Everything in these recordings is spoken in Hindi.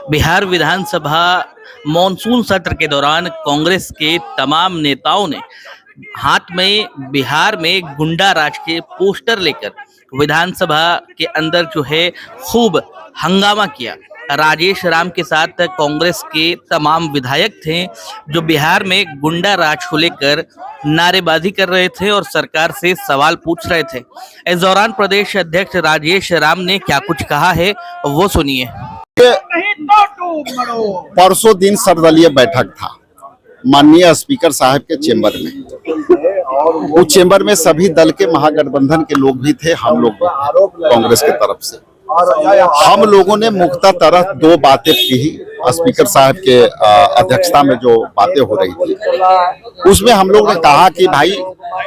बिहार विधानसभा मॉनसून सत्र के दौरान कांग्रेस के तमाम नेताओं ने हाथ में बिहार में गुंडा राज के पोस्टर लेकर विधानसभा के अंदर जो है खूब हंगामा किया। राजेश राम के साथ कांग्रेस के तमाम विधायक थे जो बिहार में गुंडा राज को लेकर नारेबाजी कर रहे थे और सरकार से सवाल पूछ रहे थे। इस दौरान प्रदेश अध्यक्ष राजेश राम ने क्या कुछ कहा है वो सुनिए। परसों दिन सर्वदलीय बैठक था माननीय स्पीकर साहब के चेंबर में। उस चेंबर में सभी दल के महागठबंधन के लोग भी थे, हम लोग भी थे कांग्रेस के तरफ से। हम लोगों ने मुख्य तरह दो बातें की। स्पीकर साहब के अध्यक्षता में जो बातें हो रही थी उसमें हम लोग ने कहा कि भाई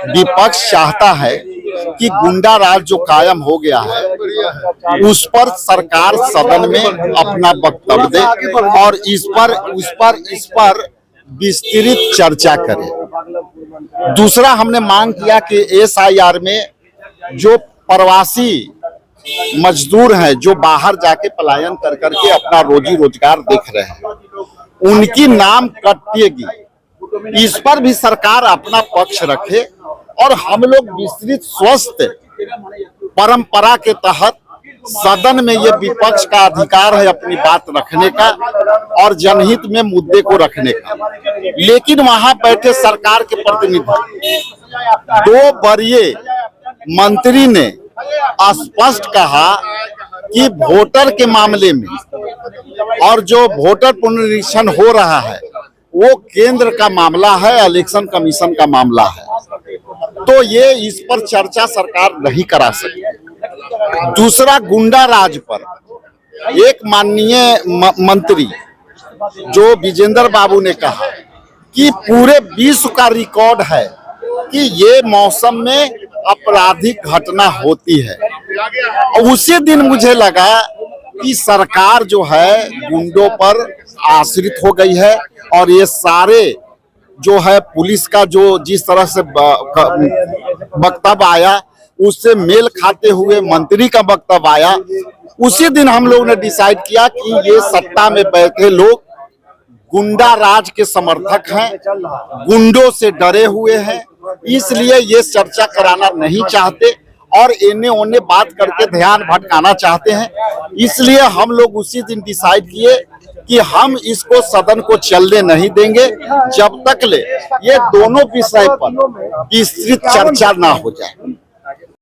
विपक्ष चाहता है कि गुंडा राज जो कायम हो गया है उस पर सरकार सदन में अपना वक्तव्य दे और इस पर विस्तृत चर्चा करे। दूसरा हमने मांग किया कि SIR में जो प्रवासी मजदूर हैं जो बाहर जाके पलायन कर करके अपना रोजी रोजगार देख रहे हैं उनकी नाम कटेगी, इस पर भी सरकार अपना पक्ष रखे और हम लोग विस्तृत स्वस्थ परंपरा के तहत सदन में ये विपक्ष का अधिकार है अपनी बात रखने का और जनहित में मुद्दे को रखने का। लेकिन वहां बैठे सरकार के प्रतिनिधि दो वरीय मंत्री ने स्पष्ट कहा कि वोटर के मामले में और जो वोटर पुनरीक्षण हो रहा है वो केंद्र का मामला है, इलेक्शन कमीशन का मामला है, तो ये इस पर चर्चा सरकार नहीं करा सकती। दूसरा, गुंडा राज पर एक माननीय मंत्री जो विजेंद्र बाबू ने कहा कि पूरे विश्व का रिकॉर्ड है कि ये मौसम में आपराधिक घटना होती है। उसी दिन मुझे लगा कि सरकार जो है गुंडों पर आश्रित हो गई है और ये सारे जो है पुलिस का जो जिस तरह से वक्तव्य आया उससे मेल खाते हुए मंत्री का वक्तव्य आया। उसी दिन हम लोगों ने डिसाइड किया कि ये सत्ता में बैठे लोग गुंडा राज के समर्थक हैं, गुंडों से डरे हुए हैं, इसलिए ये चर्चा कराना नहीं चाहते और इन्हें उन्हें बात करके ध्यान भटकाना चाहते हैं। इसलिए हम लोग उसी दिन डिसाइड किए कि हम इसको सदन को चलने नहीं देंगे जब तक ले ये दोनों विषय पर विस्तृत चर्चा ना हो जाए।